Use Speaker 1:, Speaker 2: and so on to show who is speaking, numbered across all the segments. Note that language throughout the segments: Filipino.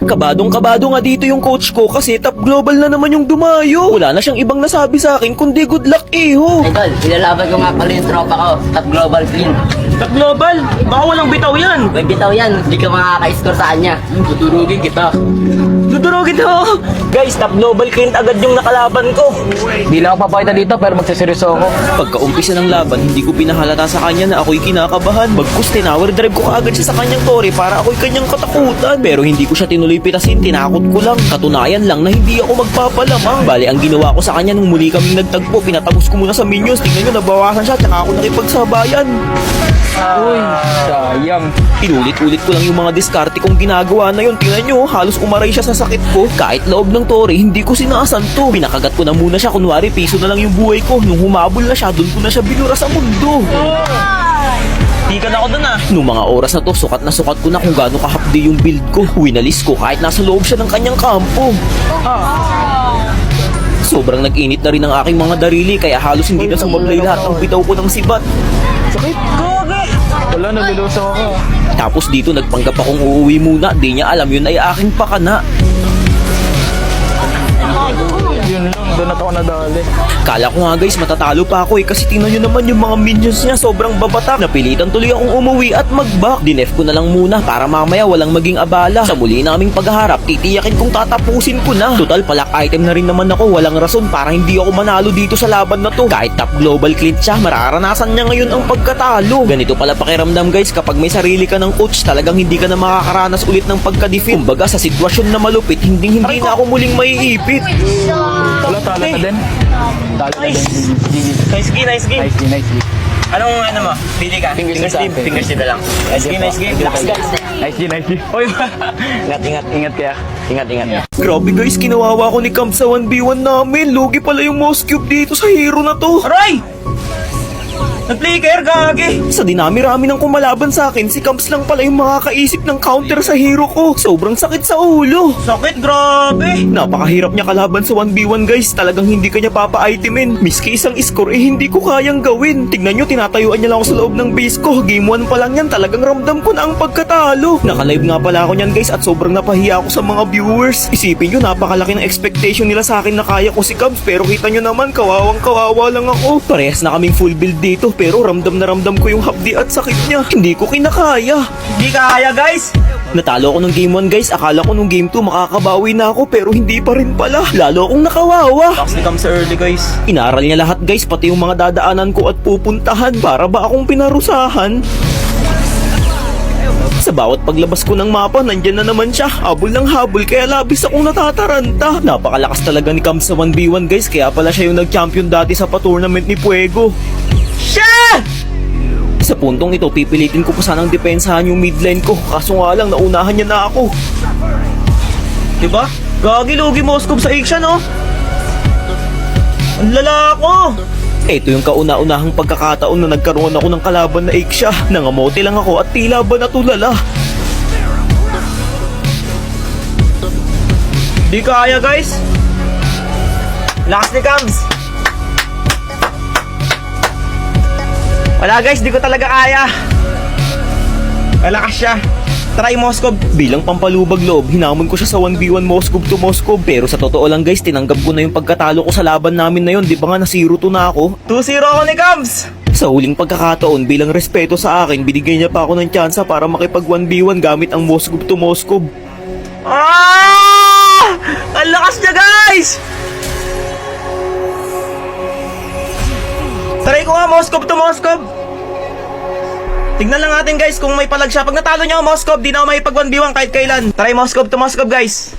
Speaker 1: Kabadong-kabado nga dito yung coach ko kasi top global na naman yung dumayo. Wala na siyang ibang nasabi sa akin kundi good luck, iho.
Speaker 2: Idol, ilalaban ko nga pala yung tropa ko, Top Global Clean.
Speaker 1: Top global? Baka walang bitaw yan.
Speaker 2: May bitaw yan, hindi ka makaka-score sa kanya.
Speaker 1: Dudurugin kita. Dudurugin ako. Guys, top global client agad yung nakalaban ko.
Speaker 3: Di lang ako papakita dito pero magsiseryoso ako.
Speaker 1: Pagka-umpisa ng laban, hindi ko pinahalata sa kanya na ako'y kinakabahan. Bagkus tinawar drive ko kaagad siya sa kanyang tore para ako'y kanyang katakutan. Pero hindi ko siya tinuloy pitasin, tinakot ko lang. Katunayan lang na hindi ako magpapalamang. Bali, ang ginawa ko sa kanya nung muli kaming nagtagpo, pinatapos ko muna sa minions. Tingnan nyo, nabawasan siya, tsaka ako nakipagsabayan.
Speaker 3: Uy, sayang.
Speaker 1: Inulit-ulit ko lang yung mga diskarte kong ginagawa na yun. Tingnan nyo, halos umaray siya sa sakit ko. Kahit loob ng tore, hindi ko sinaasan to. Pinakagat ko na muna siya, kunwari piso na lang yung buhay ko. Nung humabol na siya, dun ko na siya binura sa mundo. Di ka na ako dun ah. Nung mga oras na to, sukat na sukat ko na kung gaano kahapdi yung build ko. Winalis ko kahit nasa loob siya ng kanyang kampo. Sobrang nag-init na rin ang aking mga darili kaya halos hindi na sumablay lahat ng bitaw ko ng sibat.
Speaker 3: Sakit. Wala, nalulusaw ako.
Speaker 1: Tapos dito nagpanggap akong uuwi muna. Di niya alam yun ay aking pakana.
Speaker 3: Yun lang, doon at ako nadali.
Speaker 1: Kala ko nga guys matatalo pa ako kasi tingnan nyo naman yung mga minions niya sobrang babatak. Napilitan tuloy akong umuwi at mag-back. Dinef ko na lang muna para mamaya walang maging abala. Sa muli naming paghaharap, titiyakin kong tatapusin ko na. Total palak item na rin naman ako, walang rason para hindi ako manalo dito sa laban na to. Kahit top global clint siya, mararanasan niya ngayon ang pagkatalo. Ganito pala pakiramdam guys kapag may sarili ka ng coach, talagang hindi ka na makakaranas ulit ng pagka-defeat. Kumbaga sa sitwasyon na malupit, hindi na ako muling maiipit.
Speaker 3: Wala, talo ka din. Talo ka din.
Speaker 1: Nice game, nice game.
Speaker 3: Nice, nice.
Speaker 1: Anong ano mo? Pili ka?
Speaker 3: Fingers
Speaker 1: sleeve.
Speaker 3: up.
Speaker 1: Fingers sleeve na lang. Nice game. Relax guys.
Speaker 3: Nice, nice. Oy, ingat kaya. Ingat.
Speaker 1: Grabe guys, kinawawa ko ni Camp sa 1v1 namin. Lugi pala yung mouse cube dito sa hero na to. Aray! Nag-flicker, gagi! Sa dinami-rami ng kumalaban sa akin, si Camps lang pala yung makakaisip ng counter sa hero ko. Sobrang sakit sa ulo. Sakit, grabe! Napakahirap niya kalaban sa 1v1 guys. Talagang hindi kanya papa-itemin. Miski isang score hindi ko kayang gawin. Tignan nyo, tinatayuan niya lang ako sa loob ng base ko. Game 1 pa lang yan, talagang ramdam ko na ang pagkatalo. Naka-live nga pala ako niyan guys at sobrang napahiya ako sa mga viewers. Isipin nyo, napakalaki ng expectation nila sa akin na kaya ko si Camps. Pero kita nyo naman, kawawang-kawawa lang ako. Parehas na kaming full build dito. Pero ramdam na ramdam ko yung hapdi at sakit niya. Hindi ko kinakaya. Hindi kaya guys! Natalo ako nung game 1 guys. Akala ko nung game 2 makakabawi na ako pero hindi pa rin pala. Lalo akong nakawawa. Tapos come sa early guys. Inaral niya lahat guys, pati yung mga dadaanan ko at pupuntahan. Para ba akong pinarusahan? Sa bawat paglabas ko ng mapa, nandyan na naman siya. Habol ng habol, kaya labis akong natataranta. Napakalakas talaga ni Cam sa 1v1 guys. Kaya pala siya yung nag-champion dati sa pa-tournament ni Fuego. Sa puntong ito, pipilitin ko pa sanang depensahan yung midline ko. Kaso nga lang, naunahan niya na ako. Diba? Gagi, lugi Moskov sa Asia, no? Ang lala ko! Ito yung kauna-unahang pagkakataon na nagkaroon ako ng kalaban na Asia. Nangamote lang ako at tila ba natulala. Di kaya, guys. Lakas ni Cams. Wala guys, di ko talaga kaya. Malakas siya. Try Moskov. Bilang pampalubag loob, hinamon ko siya sa 1v1 Moskov to Moskov. Pero sa totoo lang guys, tinanggap ko na yung pagkatalo ko sa laban namin na yun. Di ba nga na 0-2 na ako? 2-0 ako ni Cams! Sa huling pagkakataon, bilang respeto sa akin, binigay niya pa ako ng tsansa para makipag 1v1 gamit ang Moskov to Moskov. Ang lakas niya guys! Try ko nga Moskov to Moskov. Tignan lang natin guys kung may palag siya. Pag natalo niya ako Moskov, di na ako makipag 1v1 kahit kailan. Try Moskov to Moskov guys.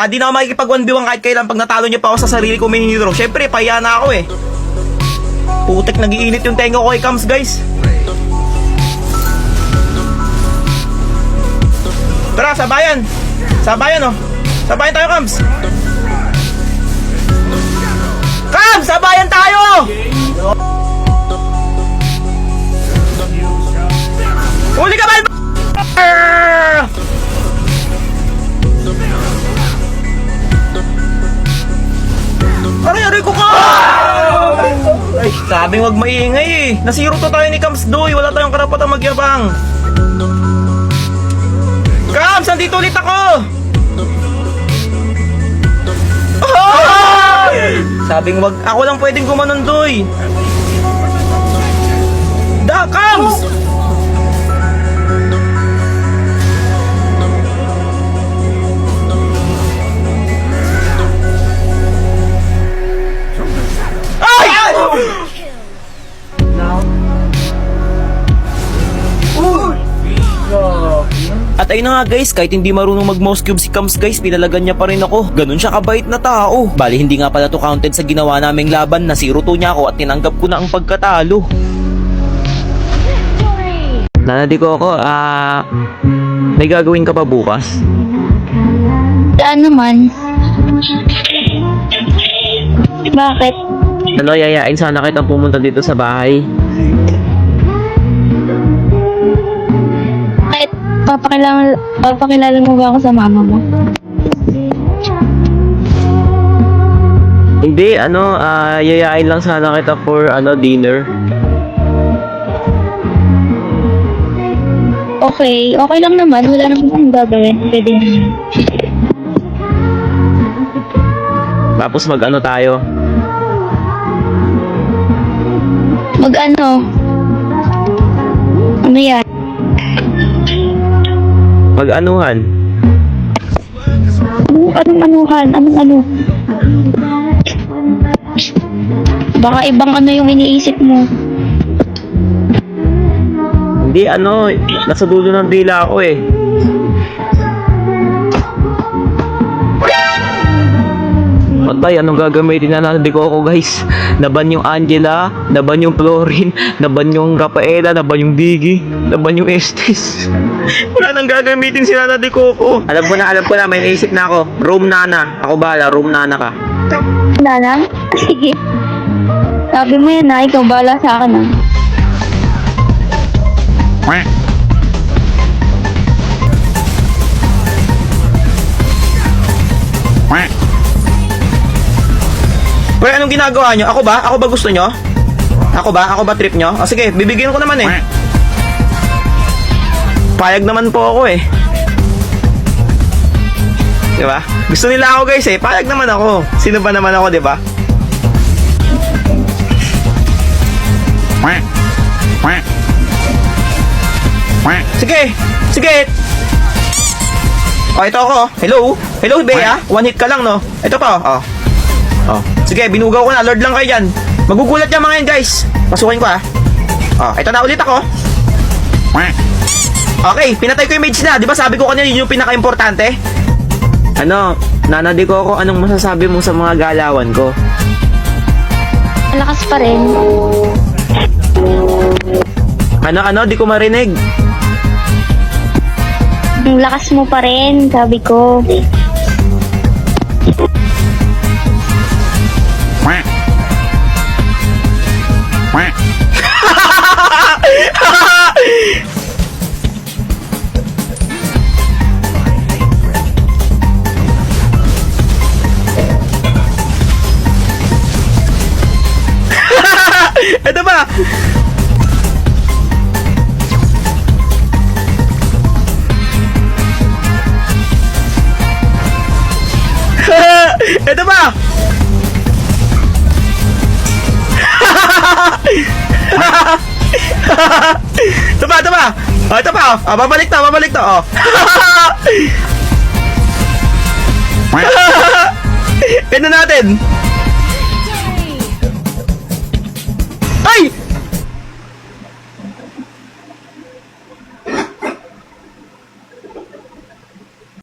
Speaker 1: Di na ako makikipag 1v1 kahit kailan pag natalo niya pa ako sa sarili ko main hero. Syempre, pahiya na ako eh. Putek, nagiinit yung tenga ko kay Cams guys. Tara, sabayan. Sabayan oh. Sabayan tayo Cams. Cams, sabayan tayo! Huli ka ba? Aray ko ka! Ay, sabing wag maingay eh. Nasiro to tayo ni Cams Doy. Wala tayong karapatang magyabang. Cams, andito ulit ako! Sabing wag, ako lang pwedeng gumanon, Doy. Da, Kams! At ayun na nga guys, kahit hindi marunong mag-mouse cube si Kams guys, pinalagan niya pa rin ako. Ganun siya kabait na tao. Bali hindi nga pala to counted sa ginawa naming laban, na 0-2 niya ako at tinanggap ko na ang pagkatalo.
Speaker 3: Nanadi ko ako, may gagawin ka pa bukas?
Speaker 4: Saan naman? Bakit?
Speaker 3: Ano, yayain sana kitang pumunta dito sa bahay.
Speaker 4: Bakit? Papakilala mo ba ako sa mama mo?
Speaker 3: Hindi, yayain lang sana kita for, dinner.
Speaker 4: Okay lang naman. Wala naman akong gagawin. Pwede naman.
Speaker 3: Tapos mag-ano tayo?
Speaker 4: Mag-ano? Ano yan?
Speaker 3: Mag-anuhan.
Speaker 4: Anong anuhan? Anong ano? Baka ibang ano yung iniisip mo.
Speaker 3: Hindi, nasa dulo ng dila ako eh. Patay, anong gagamitin na natin ko ako guys? Naban yung Angela, naban yung Florin, naban yung Rafaela, naban yung Diggy, naban yung Estes. Wala nang gagamitin si Nana de Coco. Alam ko na, may naisip na ako. Room Nana. Ako bahala, Room Nana ka.
Speaker 4: Nana? Sige. Sabi mo yan na, ikaw bala sa akin ah.
Speaker 1: Pre, anong ginagawa nyo? Ako ba? Ako ba gusto nyo? Ako ba trip nyo? O sige, bibigyan ko naman eh. Payag naman po ako eh. Diba? Gusto nila ako guys eh. Payag naman ako. Sino ba naman ako, diba? Sige. Oh, ito ako. Hello, Bea. One hit ka lang, no? Ito pa, oh. Oh. Sige, binugaw ko na. Lord lang kayo dyan. Magugulat yung mga yan, guys. Pasukin ko, ah. Oh, ito na ulit ako. Okay, pinatay ko yung mage na. Di ba sabi ko kanina yun yung pinaka-importante?
Speaker 3: Nana de Coco, anong masasabi mo sa mga galawan ko?
Speaker 4: Malakas pa rin.
Speaker 3: Di ko marinig.
Speaker 4: Ang lakas mo pa rin, sabi ko.
Speaker 1: Ito ba? Ito ba? Ito ba? Oh, ito pa. Oh, babalik to. Oh. Ito natin.